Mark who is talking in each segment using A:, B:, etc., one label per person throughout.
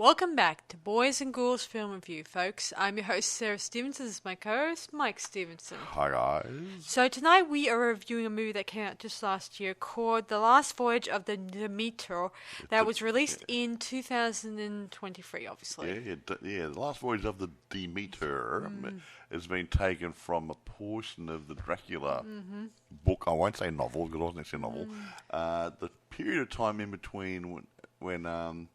A: Welcome back to Boys and Ghouls Film Review, folks. I'm your host, Sarah Stephenson. This is my co-host, Mike Stephenson.
B: Hi, guys.
A: So tonight we are reviewing a movie that came out just last year called The Last Voyage of the Demeter that was released in 2023, obviously.
B: The Last Voyage of the Demeter has been taken from a portion of the Dracula book. I won't say novel, because it wasn't actually a novel. The period of time in between when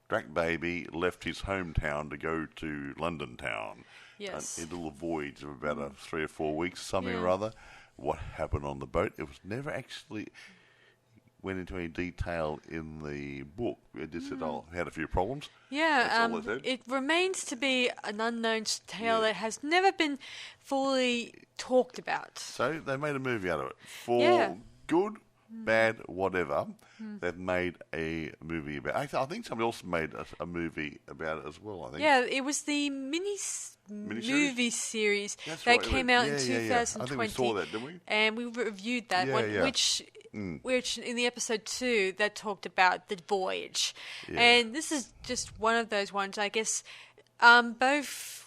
B: Drac Baby left his hometown to go to London town.
A: Yes.
B: A little voyage of about 3 or 4 weeks, something or other. What happened on the boat? It was never actually went into any detail in the book. It just said, had a few problems.
A: Yeah, it remains to be an unknown tale that has never been fully talked about.
B: So they made a movie out of it. For good, bad, whatever, they've made a movie about it. I think somebody else made a movie about it as well, I think.
A: Yeah, it was the movie series that came out in 2020.
B: I think we saw that, didn't we?
A: And we reviewed that one, which in the episode 2 that talked about the Voyage. Yeah. And this is just one of those ones, I guess. Both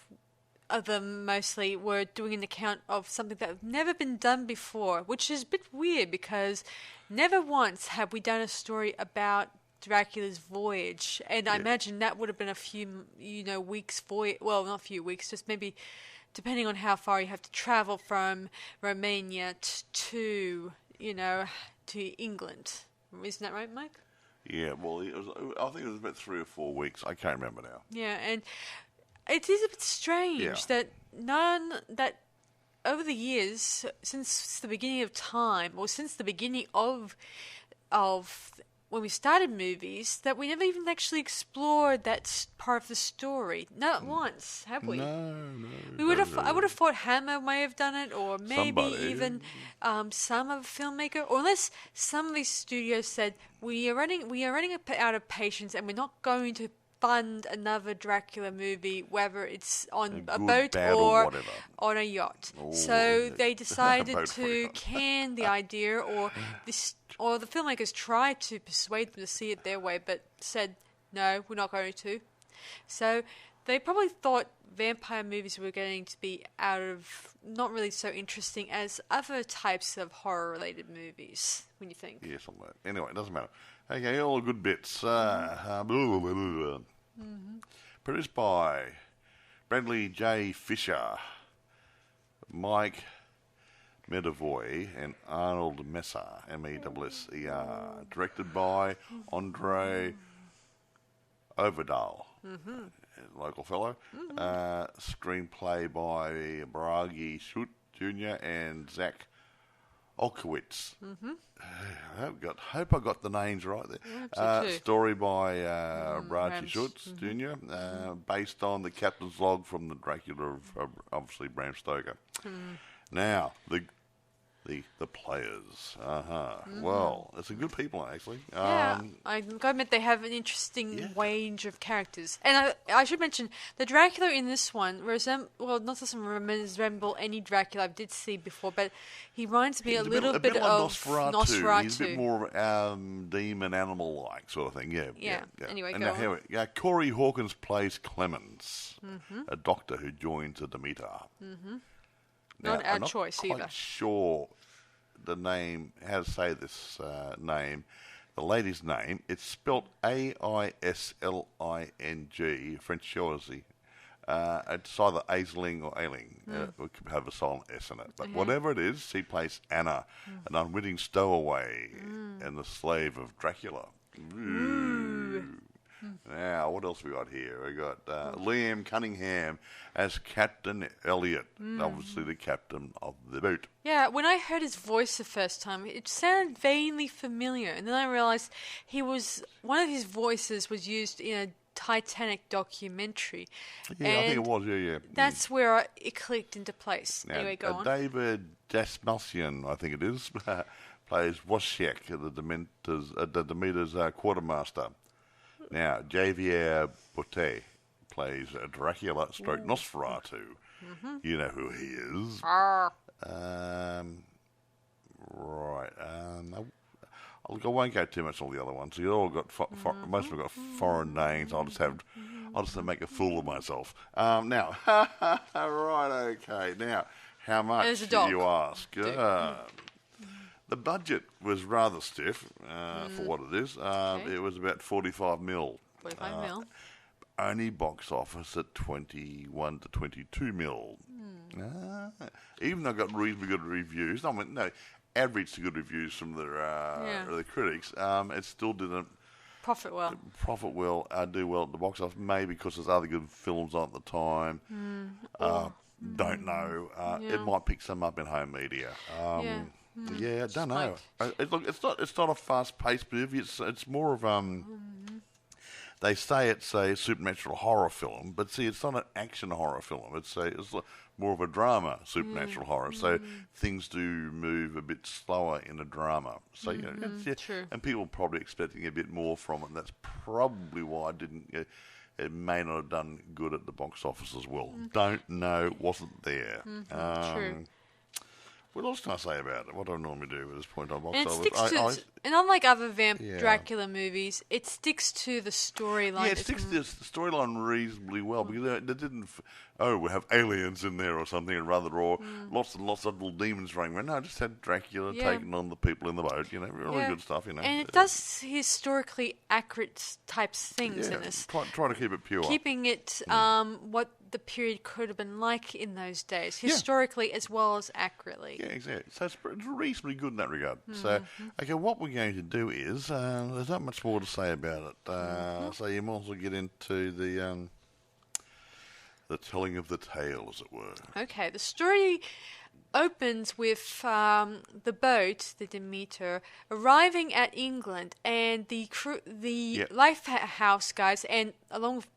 A: of them mostly were doing an account of something that had never been done before, which is a bit weird because never once have we done a story about Dracula's voyage, and I imagine that would have been a few, weeks voyage. Well, not a few weeks, just maybe depending on how far you have to travel from Romania to England. Isn't that right, Mike?
B: Yeah, well, I think it was about 3 or 4 weeks. I can't remember now.
A: Yeah, and it is a bit strange that over the years, since the beginning of time, or since the beginning of when we started movies, that we never even actually explored that part of the story. Not once, have we?
B: No.
A: I would have thought Hammer may have done it, or maybe even some of a filmmaker, or unless some of these studios said we are running out of patience, and we're not going to fund another Dracula movie, whether it's on a boat or on a yacht. So they decided to can the idea, or the filmmakers tried to persuade them to see it their way, but said, no, we're not going to. So they probably thought vampire movies were going to be not really so interesting as other types of horror-related movies, when you think.
B: Yeah, something like that. Anyway, it doesn't matter. Okay, all good bits. Produced by Bradley J. Fisher, Mike Medavoy, and Arnold Messer, M-E-S-S-E-R. Directed by Andre Overdahl, local fellow. Screenplay by Bragi Schutt Jr. and Zach Olkowitz. Hope I got the names right there. Story by Bragi Schutz Jr. Based on the captain's log from the Dracula of obviously Bram Stoker. Now the players. Well, it's a good people actually.
A: I gotta admit they have an interesting range of characters, and I should mention the Dracula in this one doesn't resemble any Dracula I did see before, but he reminds me a little bit of Nosferatu.
B: He's a bit more demon animal like sort of thing. Yeah.
A: Anyway,
B: and
A: go on.
B: Corey Hawkins plays Clemens, a doctor who joins the Demeter.
A: Not our choice either.
B: I'm not quite sure the name, how to say this name. The lady's name, it's spelt Aisling, French Jersey. It's either Aisling or Ailing. We could have a silent S in it. But whatever it is, she plays Anna, an unwitting stowaway and the slave of Dracula. Now, what else we got here? We got Liam Cunningham as Captain Elliot, obviously the captain of the boat.
A: Yeah, when I heard his voice the first time, it sounded vaguely familiar, and then I realized one of his voices was used in a Titanic documentary.
B: Yeah, I think it was, yeah.
A: That's where it clicked into place. Now, anyway, go on.
B: David Dasmalkian, I think it is, plays Wozniak, the Demeter's quartermaster. Now, Javier Botet plays Dracula / Nosferatu. You know who he is. Right. Look, I won't go too much on all the other ones. You all got most of them got foreign names. I'll just make a fool of myself. Now, right, okay. Now, how much do you ask? The budget was rather stiff for what it is. It was about 45 mil.
A: 45 mil.
B: Only box office at 21 to 22 mil. Even though I got reasonably good reviews, average to good reviews from the critics, it still didn't
A: profit well.
B: Do well at the box office. Maybe because there's other good films on at the time. Don't know. It might pick some up in home media. I don't know. It's not a fast-paced movie. It's more of They say it's a supernatural horror film, but see, it's not an action horror film. It's more of a drama supernatural horror. So things do move a bit slower in a drama. So
A: true.
B: And people are probably expecting a bit more from it. And that's probably why it may not have done good at the box office as well. Don't know. Wasn't there.
A: True.
B: What else can I say about it? What do I normally do at this point on box office?
A: And unlike other Dracula movies, it sticks to the storyline.
B: Yeah, it sticks to the storyline reasonably well because they didn't. We have aliens in there or something, or lots and lots of little demons running around. No, I just had Dracula taking on the people in the boat. Really good stuff. And
A: it does historically accurate types things in this.
B: Try to keep it pure.
A: Keeping it what the period could have been like in those days, historically as well as accurately.
B: Yeah, exactly. So it's reasonably good in that regard. So, okay, what we're going to do is, there's not much more to say about it. So you might as well get into the telling of the tale, as it were. Okay,
A: the story opens with the boat, the Demeter, arriving at England, and the lighthouse guys, and along with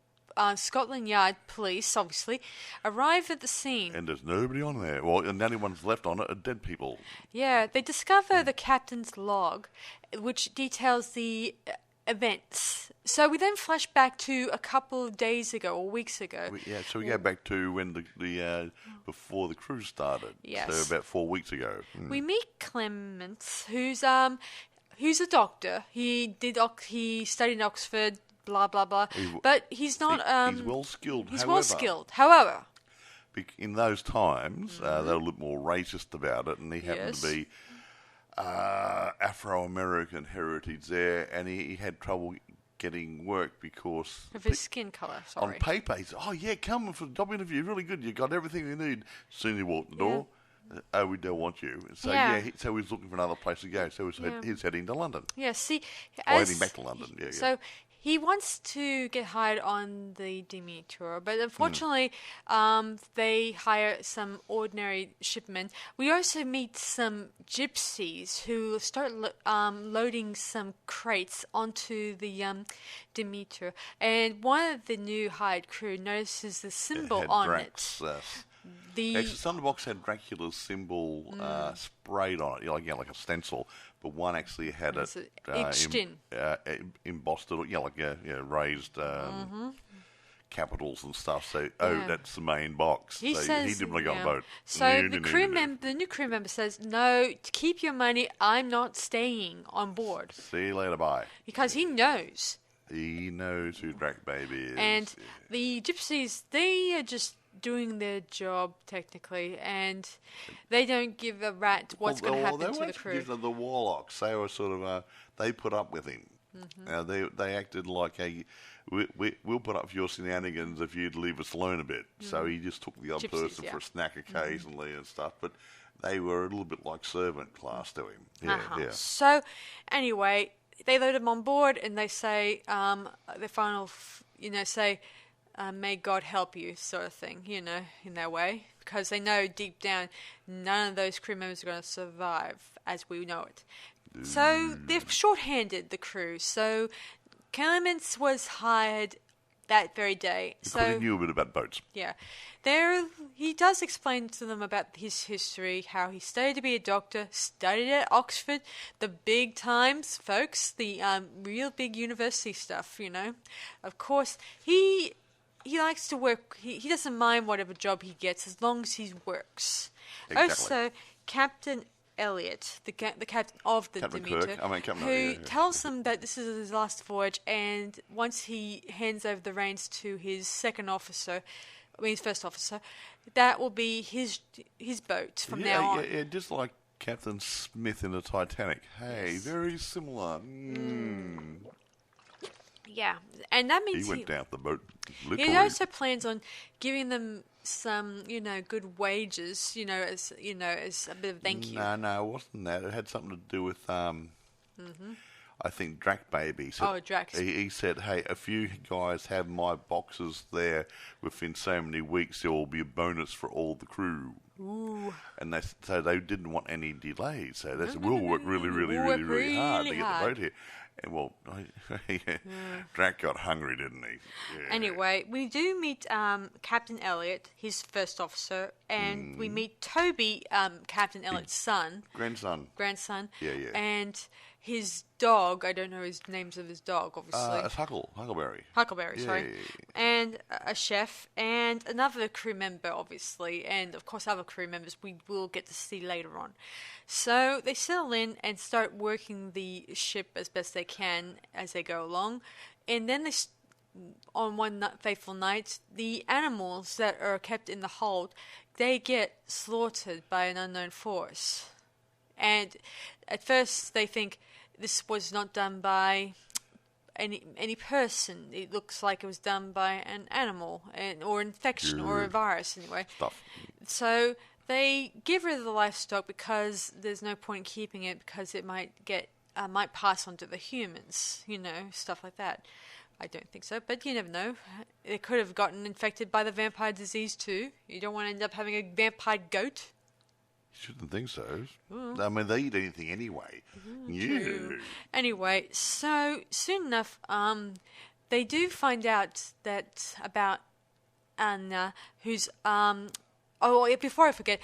A: Scotland Yard police, obviously, arrive at the scene.
B: And there's nobody on there. Well, and the only ones left on it are dead people.
A: Yeah, they discover the captain's log, which details the events. So we then flash back to a couple of days ago or weeks ago.
B: So we go back to when the before the cruise started.
A: Yes.
B: So about 4 weeks ago.
A: We meet Clements, who's a doctor. He studied in Oxford. Blah blah blah, but he's not.
B: He's well skilled.
A: However,
B: in those times, they were a little more racist about it, and he happened to be Afro-American heritage there, and he had trouble getting work because
A: of his skin colour.
B: On paper, he said, "Oh yeah, come for the job interview. Really good. You got everything you need." Soon you walk the door. We don't want you. So so he's looking for another place to go. So he's heading to London.
A: Yeah, see,
B: heading back to London. Yeah.
A: So he wants to get hired on the Demeter, but unfortunately, they hire some ordinary shipmen. We also meet some gypsies who start loading some crates onto the Demeter, and one of the new hired crew notices the symbol on it.
B: Actually, some of the box had Dracula's symbol sprayed on it, like a stencil, but one actually had it
A: etched
B: embossed, raised capitals and stuff. So, that's the main box. He didn't want to go on a boat.
A: So the new crew member says, "No, keep your money. I'm not staying on board.
B: See you later, bye."
A: Because he knows.
B: He knows who Drac Baby is.
A: And the gypsies, they are just doing their job technically, and they don't give a rat what's going to happen to the crew.
B: The warlocks, they were sort of they put up with him. They acted like we'll put up for your shenanigans if you'd leave us alone a bit. So he just took the odd person for a snack occasionally and stuff, but they were a little bit like servant class to him.
A: So anyway, they load him on board, and they say the final say may God help you, sort of thing, in their way, because they know deep down none of those crew members are going to survive as we know it. So they're short-handed, the crew. So Clements was hired that very day.
B: Because he knew a bit about boats.
A: Yeah. He does explain to them about his history, how he studied to be a doctor, studied at Oxford, the big times, folks, the real big university stuff, Of course, he likes to work. He doesn't mind whatever job he gets as long as he works.
B: Exactly.
A: Also, Captain Elliot, the captain of the Demeter, who tells them that this is his last voyage, and once he hands over the reins to his his first officer, that will be his boat from now on.
B: Yeah, just like Captain Smith in the Titanic. Hey, yes. Very similar.
A: Yeah, and that means
B: he went down the boat. Literally.
A: He also plans on giving them some, good wages, as a bit of thank you.
B: No, it wasn't that. It had something to do with, I think, Drac Baby. So
A: Drax.
B: He said, hey, if you guys have my boxes there within so many weeks, there will be a bonus for all the crew.
A: Ooh.
B: And so they didn't want any delays. So they said, we'll work really hard to get the boat here. And well, Drac got hungry, didn't he? Yeah.
A: Anyway, we do meet Captain Elliot, his first officer, and we meet Toby, Captain Elliot's son. Grandson.
B: Yeah.
A: And his dog, I don't know his names of his dog, obviously.
B: It's Huckleberry.
A: Huckleberry, sorry.
B: Yeah.
A: And a chef, and another crew member, obviously, and of course other crew members we will get to see later on. So they settle in and start working the ship as best they can as they go along. And then on one fateful night, the animals that are kept in the hold, they get slaughtered by an unknown force. And at first they think this was not done by any person. It looks like it was done by an animal or infection or a virus anyway. So they give rid of the livestock because there's no point in keeping it because it might pass on to the humans, stuff like that. I don't think so, but you never know. It could have gotten infected by the vampire disease too. You don't want to end up having a vampire goat.
B: Shouldn't think so. I mean, they eat anything anyway.
A: True. Anyway, so soon enough, they do find out that about Anna, who's before I forget,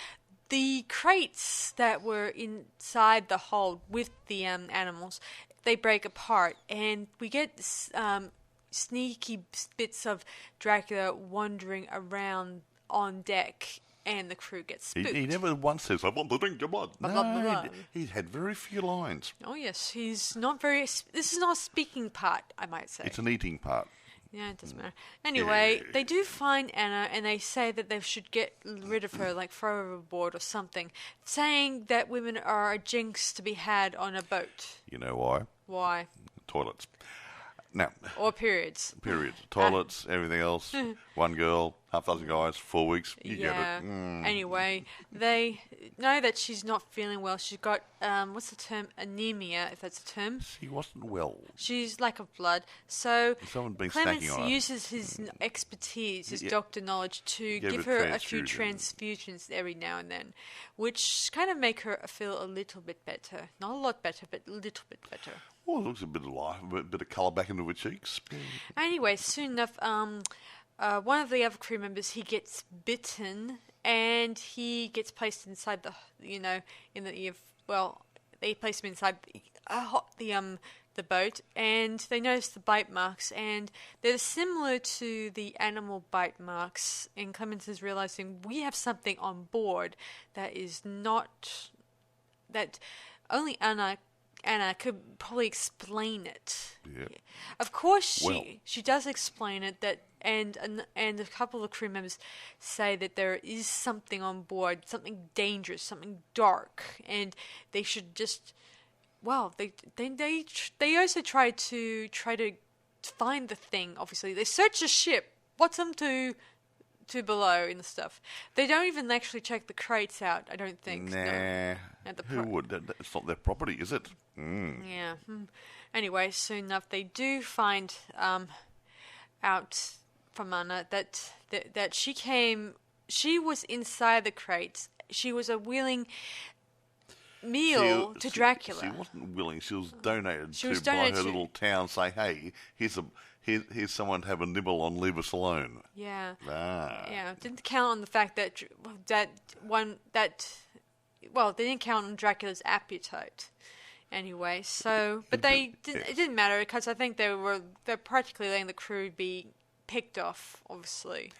A: the crates that were inside the hold with the animals, they break apart, and we get sneaky bits of Dracula wandering around on deck. And the crew gets spooked.
B: He never once says, I want to drink your blood. No, he had very few lines.
A: Oh, yes. He's not very... This is not a speaking part, I might say.
B: It's an eating part.
A: Yeah, it doesn't matter. Anyway, they do find Anna, and they say that they should get rid of her, like throw her overboard or something, saying that women are a jinx to be had on a boat.
B: You know why?
A: Why?
B: Toilets. No.
A: Or periods.
B: Toilets, everything else. One girl, half dozen guys, 4 weeks. You get it.
A: Anyway, they know that she's not feeling well. She's got, what's the term? Anemia, if that's a term.
B: She wasn't well.
A: She's lack of blood. So
B: Clemens
A: uses his expertise, his doctor knowledge, to give her a few transfusions every now and then, which kind of make her feel a little bit better. Not a lot better, but a little bit better.
B: Well, it looks a bit of life, a bit of colour back into her cheeks.
A: Anyway, soon enough, one of the other crew members, he gets bitten, and he gets placed inside they place him inside the boat, and they notice the bite marks, and they're similar to the animal bite marks. And Clemens is realizing we have something on board that is not that only Anna could probably explain it.
B: Yeah.
A: Of course, she does explain it. And a couple of crew members say that there is something on board, something dangerous, something dark, and they should just. Well, they also try to find the thing. Obviously, they search the ship. What's them to below and stuff. They don't even actually check the crates out, I don't think.
B: Nah. Who would? It's not their property, is it?
A: Yeah. Anyway, soon enough, they do find out from Anna that she was inside the crates. She was a willing meal to Dracula.
B: She wasn't willing. She was donated by her little town, saying, hey, here's someone to have a nibble on, leave us alone.
A: Yeah. Yeah. Didn't count on the fact they didn't count on Dracula's appetite. Anyway, so, but it didn't matter because I think they're practically letting the crew be picked off, obviously.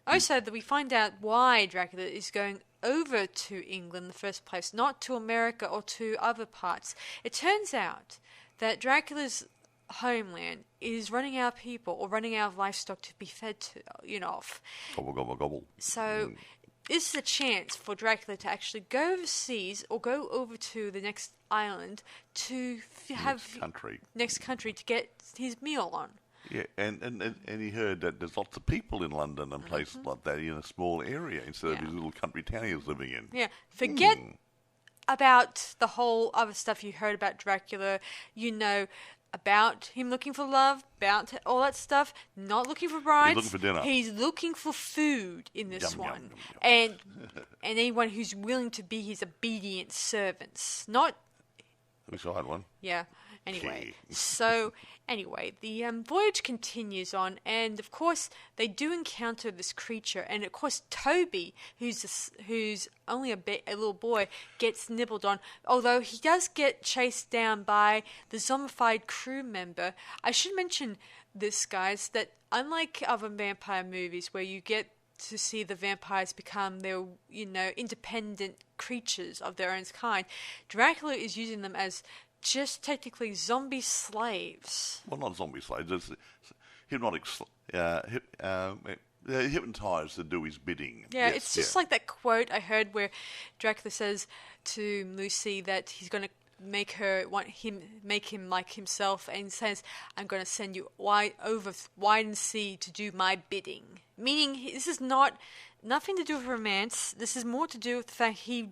A: Also, that we find out why Dracula is going over to England in the first place, not to America or to other parts. It turns out that Dracula's homeland is running out of people or running out of livestock to be fed to, off.
B: Gobble, gobble, gobble.
A: So this is a chance for Dracula to actually go overseas or go over to the next island to have next country to get his meal on.
B: Yeah, and he heard that there's lots of people in London and places like that in a small area instead of his little country town he was living in.
A: Yeah, forget about the whole other stuff you heard about Dracula, about him looking for love, about all that stuff, not looking for brides.
B: He's looking for dinner.
A: He's looking for food in this one.
B: Yum.
A: And anyone who's willing to be his obedient servants. Not...
B: We saw one.
A: Yeah. Anyway, the voyage continues on, and of course they do encounter this creature, and of course Toby, who's only a little boy, gets nibbled on. Although he does get chased down by the zombified crew member. I should mention this, guys, that unlike other vampire movies where you get to see the vampires become their, independent creatures of their own kind, Dracula is using them as just technically zombie slaves.
B: Well, not zombie slaves. It's hypnotic. Hypnotized to do his bidding.
A: Yeah, yes, it's just like that quote I heard where Dracula says to Lucy that he's going to make him like himself, and says, "I'm going to send you wide and sea to do my bidding." Meaning, this is nothing to do with romance. This is more to do with the fact he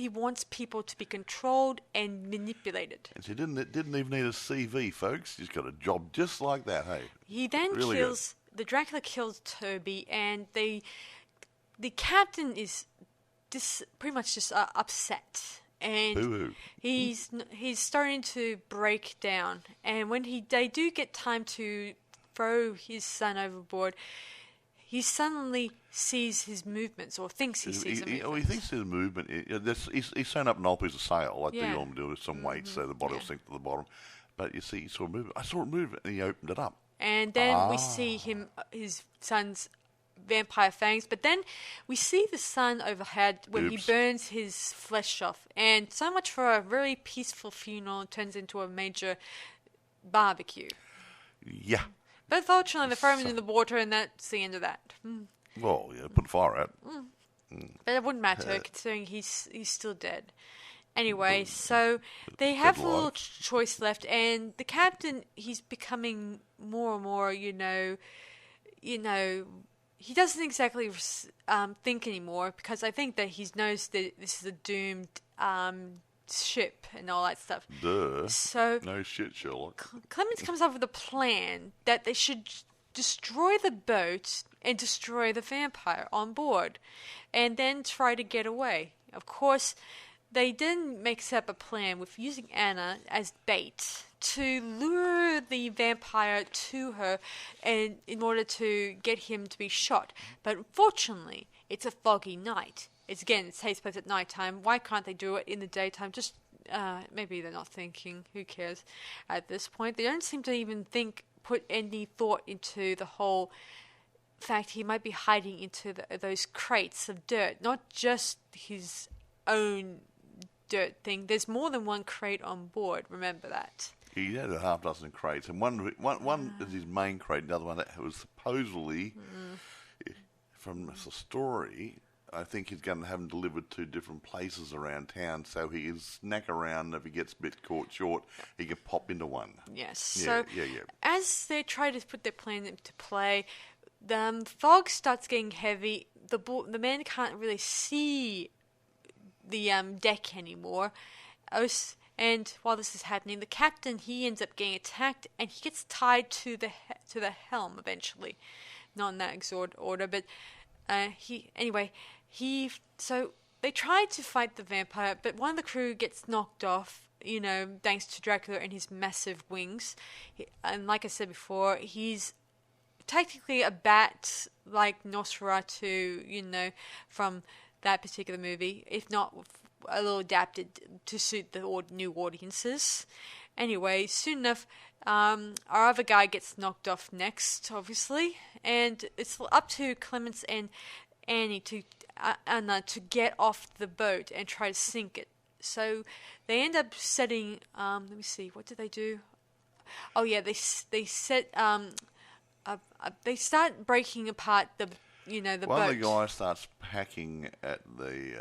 A: wants people to be controlled and manipulated. And
B: he didn't even need a CV, folks. He's got a job just like that, hey?
A: He then the Dracula kills Toby, and the captain is pretty much just upset. And he's starting to break down. And when they do get time to throw his son overboard, he suddenly sees his movements, or thinks he sees the movements.
B: He thinks his movement. He's sewn up an old piece of sail, like they normally do, with some weight, so the body will sink to the bottom. But you see, he saw a movement. I saw it move, and he opened it up.
A: And then we see his son's vampire fangs, but then we see the sun overhead when he burns his flesh off, and so much for a very peaceful funeral turns into a major barbecue.
B: Yeah.
A: But unfortunately, they throw him in the water, and that's the end of that.
B: Well, yeah, put fire out.
A: But it wouldn't matter, considering he's still dead. Anyway, so they have a little choice left, and the captain, he's becoming more and more, he doesn't exactly think anymore, because I think that he knows that this is a doomed ship and all that stuff.
B: Duh.
A: So
B: no shit, Sherlock.
A: Clemens comes up with a plan that they should destroy the boat and destroy the vampire on board, and then try to get away. Of course, they then make up a plan with using Anna as bait to lure the vampire to her, and in order to get him to be shot. But unfortunately, it's a foggy night. It takes place at nighttime. Why can't they do it in the daytime? Just maybe they're not thinking. Who cares at this point? They don't seem to even put any thought into the whole fact he might be hiding into those crates of dirt, not just his own dirt thing. There's more than one crate on board. Remember that.
B: He had a half dozen crates, and one is his main crate. The other one that was supposedly, from the story, I think he's going to have them delivered to different places around town, so he can snack around. If he gets a bit caught short, he can pop into one.
A: Yes.
B: Yeah,
A: so as they try to put their plan into play, the fog starts getting heavy. The men can't really see the deck anymore. And while this is happening, the captain, he ends up getting attacked, and he gets tied to the helm eventually. Not in that exact order, but so they try to fight the vampire, but one of the crew gets knocked off, thanks to Dracula and his massive wings. And like I said before, he's technically a bat like Nosferatu, from that particular movie, if not a little adapted to suit the new audiences. Anyway, soon enough, our other guy gets knocked off next, obviously, and it's up to Clemens and Annie to Anna to get off the boat and try to sink it. So they end up setting. Let me see. What did they do? Oh yeah, they set. They start breaking apart the boat.
B: One of the guys starts hacking at the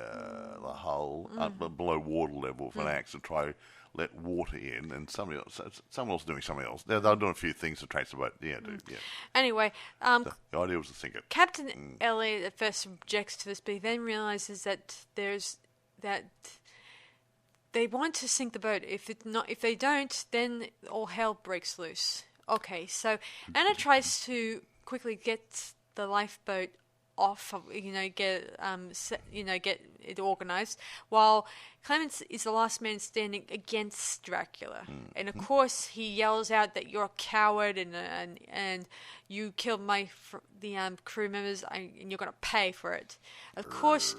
B: hull up below water level with an axe to try to let water in, and someone else doing something else. They're doing a few things to trace the boat. Yeah.
A: Anyway,
B: the idea was to sink it.
A: Captain Elliot at first objects to this, but he then realizes that they want to sink the boat. If they don't, then all hell breaks loose. Okay, so Anna tries to quickly get the lifeboat off, get it organized, while Clemens is the last man standing against Dracula. And of course, he yells out that you're a coward and you killed the crew members and you're gonna pay for it. Of course,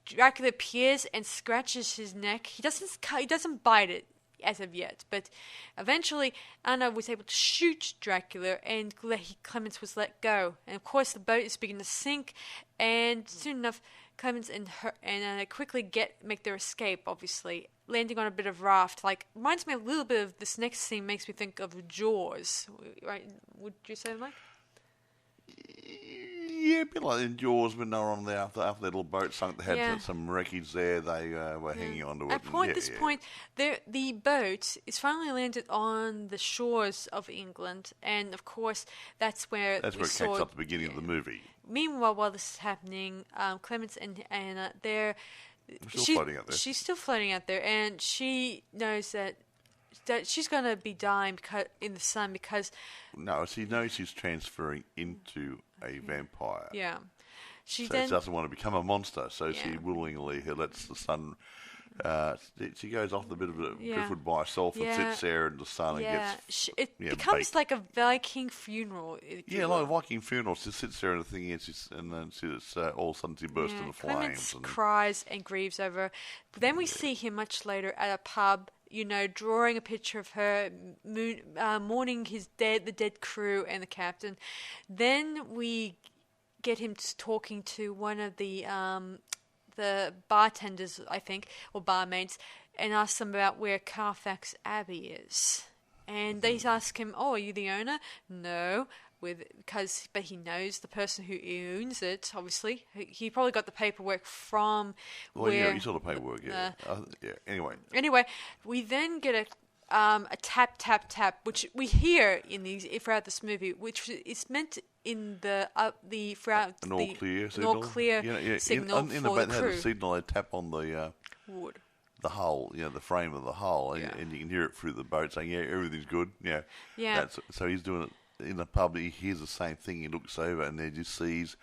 A: Dracula appears and scratches his neck. He doesn't bite it as of yet, but eventually Anna was able to shoot Dracula and Clemens was let go. And of course the boat is beginning to sink, and soon enough Clemens and Anna quickly make their escape, obviously, landing on a bit of raft. Reminds me a little bit of this next scene, makes me think of Jaws, right? Would you say, Mike?
B: Yeah, a bit like in Jaws when they were on after their little boat sunk. They had some wreckage there. They were hanging onto it.
A: At this point, the boat is finally landed on the shores of England, and of course, that's where it catches
B: up at the beginning of the movie.
A: Meanwhile, while this is happening, Clemens and Anna, she's still floating out there, and she knows that she's going to be dying in the sun because...
B: No, she knows she's transferring into a vampire.
A: Yeah.
B: She doesn't want to become a monster, so she willingly lets the sun... she goes off the bit of a driftwood by herself and sits there in the sun and gets... It
A: becomes like a Viking funeral.
B: Yeah, like a Viking funeral. She sits there and the thing is, and then all of a sudden she bursts into flames.
A: Clemens cries and grieves over her. But then we see him much later at a pub, drawing a picture of her, mourning the dead crew and the captain. Then we get him talking to one of the bartenders, I think, or barmaids, and asks them about where Carfax Abbey is. And they ask him, "Oh, are you the owner?" "No." But he knows the person who owns it, obviously. He probably got the paperwork from
B: he saw the paperwork,
A: Anyway, we then get a tap, tap, tap, which we hear throughout this movie, which is meant in throughout
B: an all clear
A: signal
B: in
A: for
B: the
A: the crew.
B: Signal, they tap on the
A: wood,
B: the hull, the frame of the hull, and you can hear it through the boat saying, everything's good. Yeah. So he's doing it. In the pub, he hears the same thing. He looks over and then just sees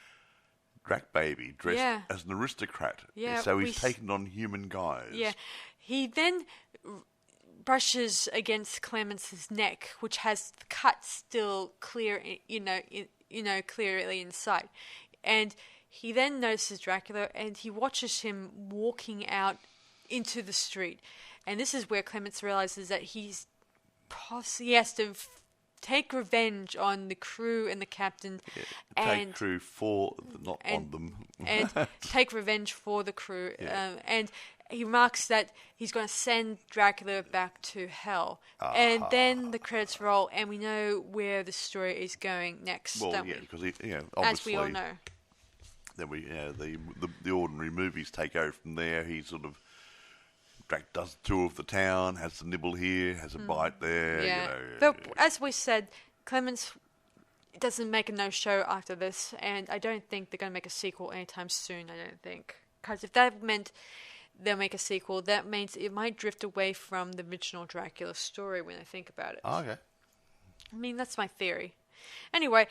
B: Drac Baby dressed as an aristocrat.
A: Yeah,
B: so he's taken on human guise. Yeah.
A: He then brushes against Clemens's neck, which has the cut still clear, clearly in sight. And he then notices Dracula and he watches him walking out into the street. And this is where Clemens realizes that he has to take revenge on the crew and the captain.
B: Take crew on them.
A: And take revenge for the crew. And he remarks that he's going to send Dracula back to hell. And then the credits roll and we know where the story is going next, don't we?
B: Because obviously...
A: As we all know.
B: Then the ordinary movies take over from there. He sort of... Drac does a tour of the town, has a nibble here, has a bite there.
A: Yeah. But as we said, Clemens doesn't make a no-show after this, and I don't think they're going to make a sequel anytime soon, I don't think. Because if that meant they'll make a sequel, that means it might drift away from the original Dracula story when I think about it.
B: Oh, okay.
A: I mean, that's my theory. Anyway,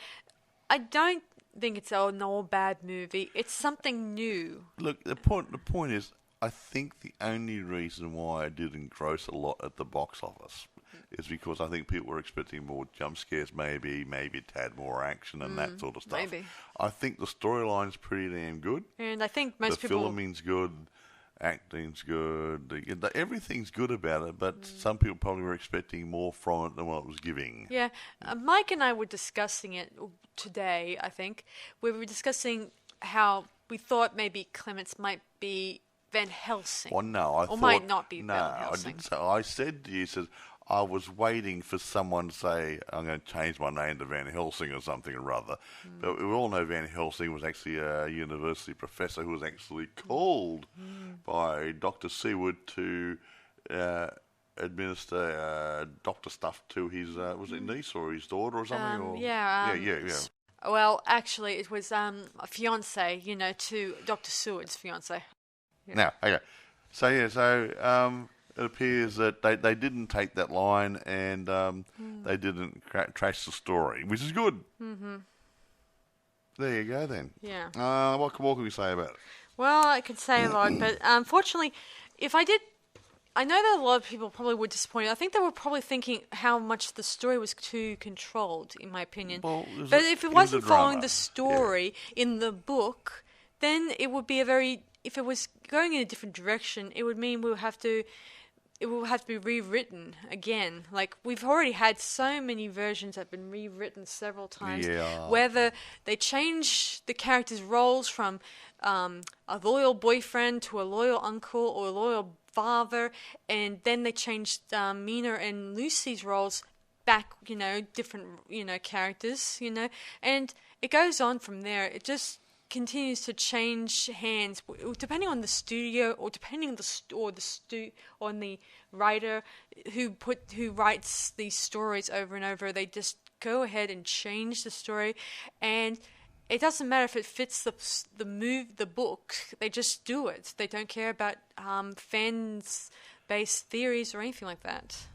A: I don't think it's an all bad movie. It's something new.
B: Look, the point is, I think the only reason why it didn't gross a lot at the box office is because I think people were expecting more jump scares, maybe a tad more action and that sort of stuff.
A: Maybe.
B: I think the storyline's pretty damn good.
A: And I think most
B: people... The filming's good, acting's good, everything's good about it, but some people probably were expecting more from it than what it was giving.
A: Yeah. Mike and I were discussing it today, I think. We were discussing how we thought maybe Clements might be Van Helsing.
B: Well, no, I
A: thought... might not be Van Helsing.
B: No, I didn't say. I said to you, I was waiting for someone to say, I'm going to change my name to Van Helsing or something or other. But we all know Van Helsing was actually a university professor who was actually called by Dr. Seward to administer doctor stuff to his, was it niece or his daughter or something?
A: Yeah. Well, actually, it was a fiance, to Dr. Seward's fiance.
B: Yeah. Now, okay. So, it appears that they didn't take that line and they didn't trash the story, which is good. Mm-hmm. There you go then.
A: Yeah.
B: What can we say about it?
A: Well, I could say a lot, but unfortunately, I know that a lot of people probably were disappointed. I think they were probably thinking how much the story was too controlled, in my opinion.
B: Well,
A: but if it wasn't following the story in the book, then it would be if it was going in a different direction, it would mean it will have to be rewritten again. Like, we've already had so many versions that have been rewritten several times.
B: Yeah.
A: Whether they change the characters' roles from a loyal boyfriend to a loyal uncle or a loyal father, and then they changed Mina and Lucy's roles back, different, characters, and it goes on from there. It just continues to change hands depending on the studio or depending on the writer who writes these stories over and over. They just go ahead and change the story, and it doesn't matter if it fits the book. They just do it. They don't care about fans-based theories or anything like that.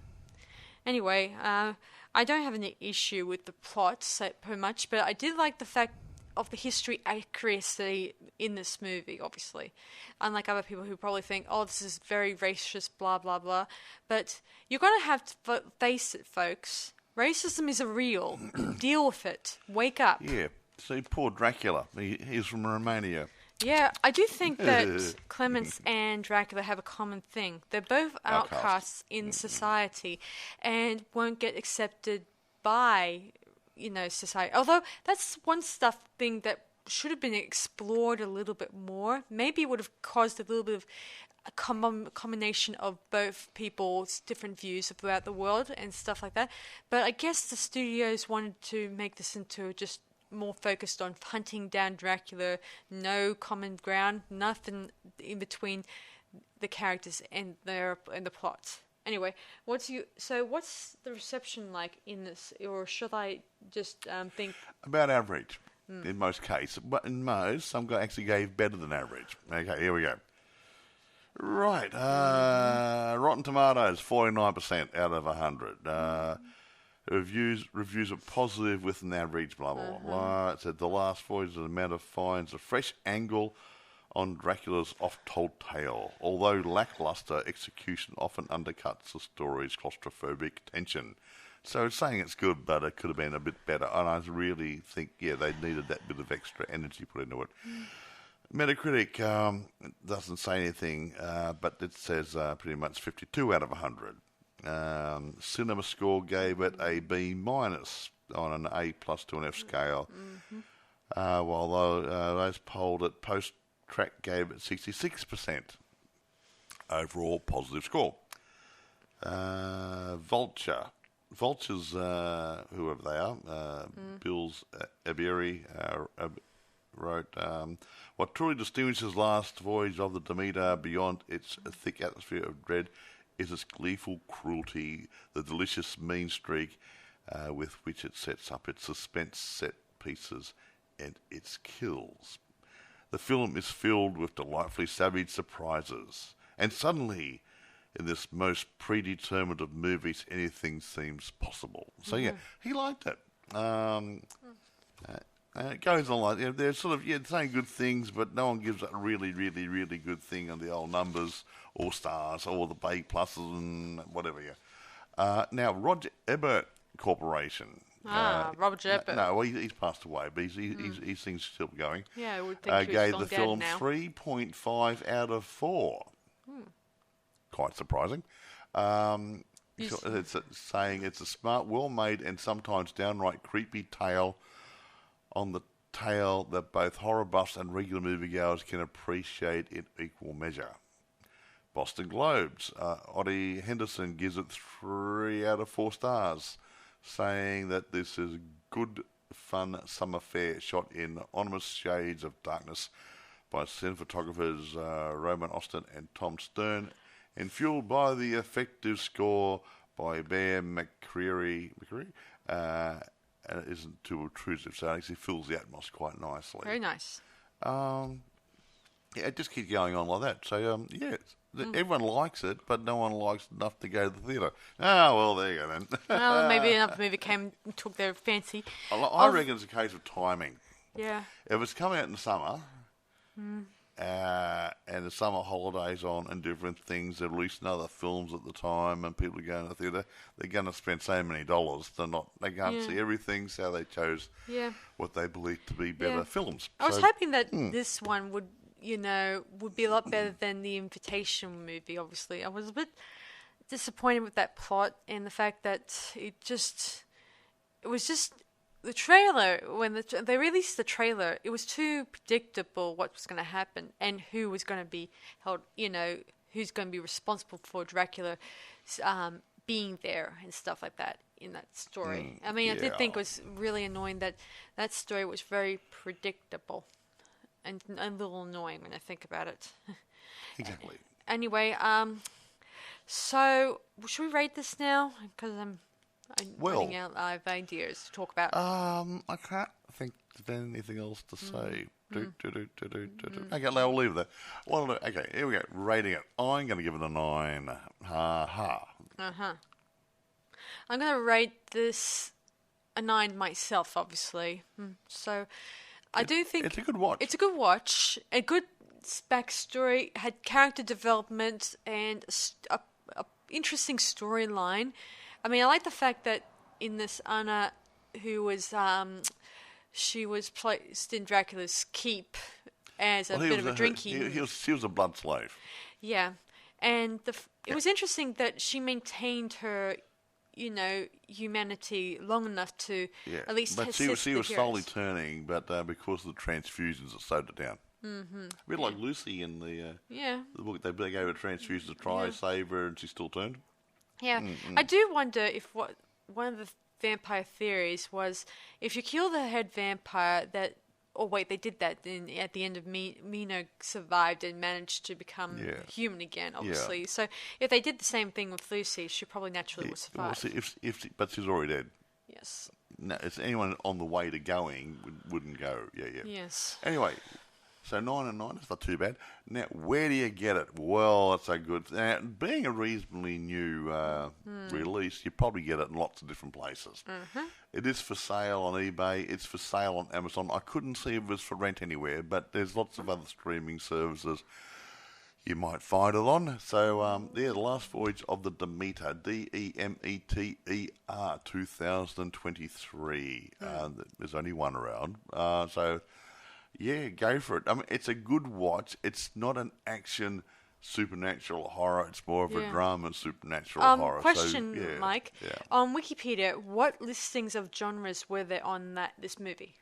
A: Anyway, I don't have any issue with the plot so much, but I did like the fact of the history accuracy in this movie, obviously. Unlike other people who probably think, oh, this is very racist, blah, blah, blah. But you're going to have to face it, folks. Racism is real. Deal with it. Wake up.
B: Yeah. See, poor Dracula. He's from Romania.
A: Yeah, I do think that Clements and Dracula have a common thing. They're both outcasts in society and won't get accepted by society. Although that's one thing that should have been explored a little bit more. Maybe it would have caused a little bit of a combination of both people's different views about the world and stuff like that. But I guess the studios wanted to make this into just more focused on hunting down Dracula, no common ground, nothing in between the characters and the plot. Anyway, what's the reception like in this, or should I just think
B: about average in most cases? But in most, some actually gave better than average. Okay, here we go. Right, Rotten Tomatoes 49% out of 100. Reviews are positive with an average. Blah blah blah. It said the last voyage of the Demeter finds a fresh angle on Dracula's oft-told tale, although lackluster execution often undercuts the story's claustrophobic tension. So it's saying it's good, but it could have been a bit better. And I really think, they needed that bit of extra energy put into it. Metacritic doesn't say anything, but it says pretty much 52 out of 100. Cinema Score gave it a B- on an A+ to an F scale, while those polled at Post-Track gave it 66% overall positive score. Vulture's, whoever they are, Bill's Abiri wrote, what truly distinguishes Last Voyage of the Demeter beyond its thick atmosphere of dread is its gleeful cruelty, the delicious mean streak with which it sets up its suspense set pieces and its kills. The film is filled with delightfully savage surprises, and suddenly, in this most predetermined of movies, anything seems possible. So he liked it. It goes on like they're sort of saying good things, but no one gives a really, really, really good thing on the old numbers or stars or the B pluses and whatever. Now Roger Ebert Corporation.
A: Roger Ebert.
B: No, he's passed away, but his thing's still going.
A: Yeah, I would think he was
B: gave the film 3.5 out of 4. Quite surprising. It's saying it's a smart, well-made, and sometimes downright creepy tale on the tale that both horror buffs and regular moviegoers can appreciate in equal measure. Boston Globes, Oddie Henderson gives it 3 out of 4 stars, saying that this is good, fun summer fare shot in ominous shades of darkness by cinematographers Roman Austin and Tom Stern, and fueled by the effective score by Bear McCreary, and it isn't too obtrusive, so it actually fills the atmosphere quite nicely.
A: Very nice.
B: It just keeps going on like that. So, everyone likes it, but no one likes it enough to go to the theatre. Oh, well, there you go then.
A: Well, maybe another movie came and took their fancy.
B: I reckon it's a case of timing.
A: Yeah.
B: If it's coming out in the summer, and the summer holidays on and different things, they're releasing other films at the time and people are going to the theatre, they're going to spend so many dollars. They can't see everything, so they chose what they believe to be better films.
A: I was hoping that this one would be a lot better than the Invitation movie, obviously. I was a bit disappointed with that plot and the fact that it was just the trailer, when they released the trailer, it was too predictable what was going to happen and who was going to be held, who's going to be responsible for Dracula being there and stuff like that in that story. I mean, I did think it was really annoying that story was very predictable. And a little annoying when I think about it.
B: Exactly.
A: Anyway, so should we rate this now? Because I'm running out of ideas to talk about.
B: I can't think of anything else to say. Okay, we'll leave that. Okay, here we go. Rating it. I'm going to give it a 9.
A: I'm going to rate this a 9 myself, obviously. So I do think
B: it's a good watch.
A: It's a good watch. A good backstory, had character development, and a interesting storyline. I mean, I like the fact that in this Anna, who was she was placed in Dracula's keep as a bit of a drinking.
B: She was a blood slave.
A: Yeah, and it was interesting that she maintained her, humanity long enough to at least.
B: But she was slowly turning, but because of the transfusions, it slowed it down. Mm-hmm. A bit like Lucy in the book, they gave her transfusions to try to save her, and she still turned.
A: Yeah, I do wonder if one of the vampire theories was if you kill the head vampire that. Oh wait, they did that. Then at the end of Mina survived and managed to become human again. Obviously, so if they did the same thing with Lucy, she probably naturally would survive.
B: Well, but she's already dead.
A: Yes.
B: No, it's anyone on the way to going wouldn't go. Yeah.
A: Yes.
B: Anyway, so 9 and 9. It's not too bad. Now, where do you get it? Well, that's a good. Now, being a reasonably new release, you probably get it in lots of different places. Mm-hmm. It is for sale on eBay. It's for sale on Amazon. I couldn't see if it was for rent anywhere, but there's lots of other streaming services you might find it on. So, The Last Voyage of the Demeter, Demeter, 2023. There's only one around. So, go for it. I mean, it's a good watch. It's not an action supernatural horror. It's more of a drama supernatural horror.
A: Question, Mike. Yeah. On Wikipedia, what listings of genres were there on this movie?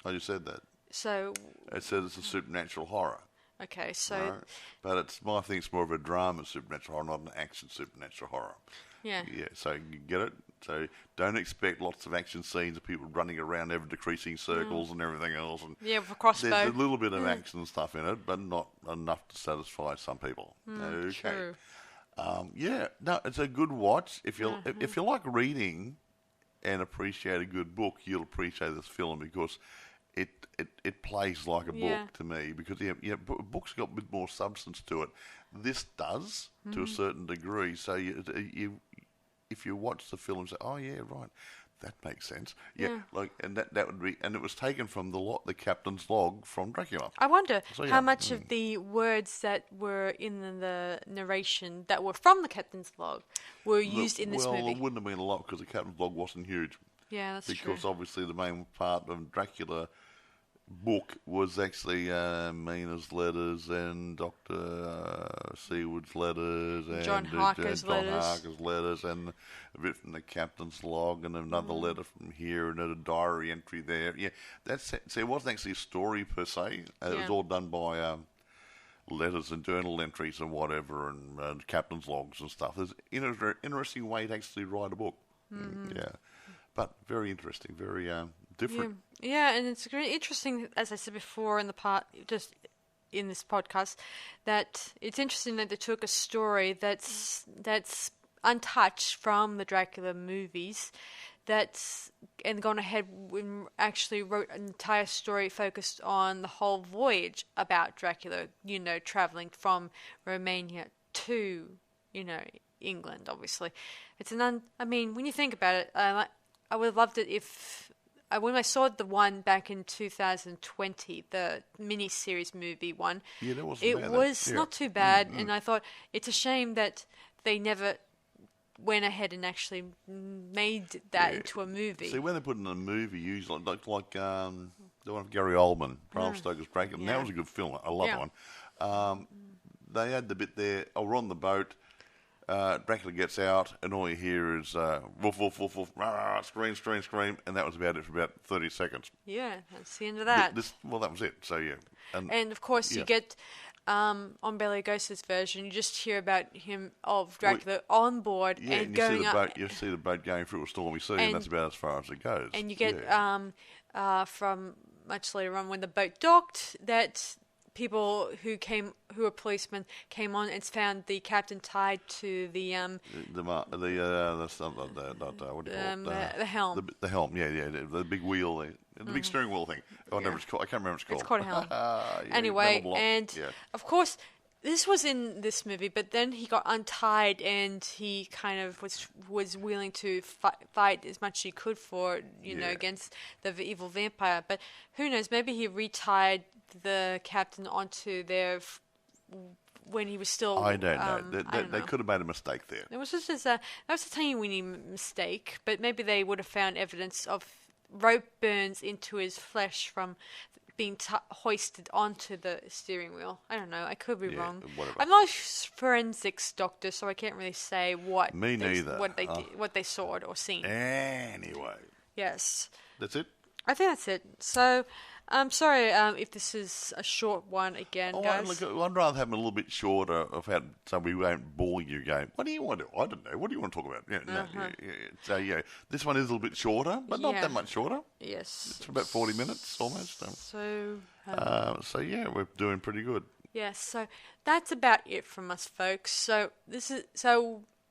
B: I just said that.
A: So
B: it says it's a supernatural horror.
A: Okay, so
B: but I think it's more of a drama supernatural horror, not an action supernatural horror.
A: Yeah.
B: Yeah. So you get it. So don't expect lots of action scenes of people running around ever decreasing circles and everything else. And
A: with a crossbow.
B: There's a little bit of action and stuff in it, but not enough to satisfy some people. Okay.
A: True.
B: No, it's a good watch. If you like reading and appreciate a good book, you'll appreciate this film because it plays like a book to me because books got a bit more substance to it. This does to a certain degree. So if you watch the film and say, "Oh yeah, right, that makes sense," and that would be, and it was taken from the captain's log from Dracula.
A: I wonder how much of the words that were in the narration that were from the captain's log were used in this movie.
B: Well, it wouldn't have been a lot because the captain's log wasn't huge.
A: Yeah, that's true.
B: Because obviously the main part of Dracula book was actually Mina's letters and Dr. Seaward's letters and
A: John Harker's
B: letters and a bit from the captain's log and another letter from here and a diary entry there. Yeah, it wasn't actually a story per se. It was all done by letters and journal entries and whatever and captain's logs and stuff. There's an interesting way to actually write a book. Yeah, but very interesting, very different.
A: Yeah, and it's really interesting, as I said before in the part, just in this podcast, that it's interesting that they took a story that's untouched from the Dracula movies, and gone ahead and actually wrote an entire story focused on the whole voyage about Dracula, traveling from Romania to, England, obviously. When you think about it, I would have loved it if, when I saw the one back in 2020, the mini-series movie one,
B: that wasn't bad.
A: It was not too bad, and I thought it's a shame that they never went ahead and actually made that into a movie.
B: See, when they put in a movie, usually like the one of Gary Oldman, Bram Stoker's Dracula, and that was a good film. I love that one. They had the bit there, we're on the boat, Dracula gets out, and all you hear is woof, woof, woof, woof, rah, scream, scream, scream, and that was about it for about 30 seconds.
A: Yeah, that's the end of that.
B: That was it. So, yeah.
A: And of course, you get, on Bela Lugosi's version, you just hear about him, of Dracula, on board and going up.
B: You see the boat going through a stormy sea, and that's about as far as it goes.
A: And you get, from much later on, when the boat docked, that people who were policemen, came on and found the captain tied to the helm.
B: The helm, the big wheel, the big steering wheel thing. Whatever it's called, I can't remember what it's called.
A: It's called a helm. Anyway, and of course, this was in this movie, but then he got untied, and he kind of was willing to fight as much as he could for against the evil vampire. But who knows? Maybe he retied the captain onto there when he was still.
B: I don't know. They could have made a mistake there.
A: It was just that was a tiny mistake, but maybe they would have found evidence of rope burns into his flesh from being hoisted onto the steering wheel. I don't know. I could be wrong.
B: Whatever.
A: I'm not a forensics doctor, so I can't really say what what they saw or seen.
B: Anyway.
A: Yes.
B: That's it?
A: I think that's it. So, I'm sorry if this is a short one again, guys.
B: I'd rather have them a little bit shorter so we won't bore you going, what do you want to do? I don't know. What do you want to talk about? So, this one is a little bit shorter, but not that much shorter.
A: Yes.
B: It's about 40 minutes almost.
A: So,
B: we're doing pretty good.
A: Yes, so that's about it from us, folks. So,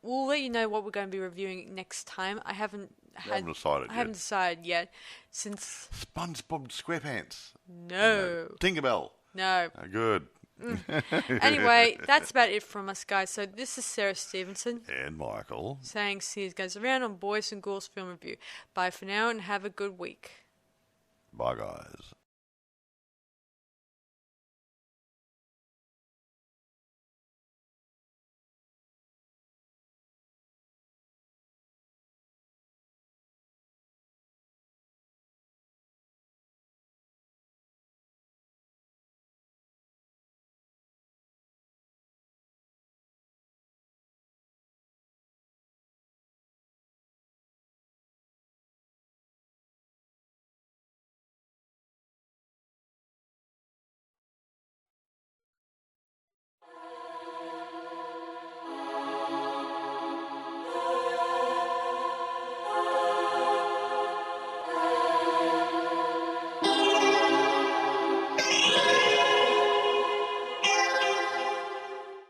A: we'll let you know what we're going to be reviewing next time. I haven't decided yet. Since
B: SpongeBob SquarePants.
A: No.
B: Tinkerbell.
A: No.
B: Good.
A: Anyway, that's about it from us, guys. So this is Sarah Stephenson.
B: And Michael.
A: Saying see you guys around on Boys and Ghouls Film Review. Bye for now and have a good week.
B: Bye, guys.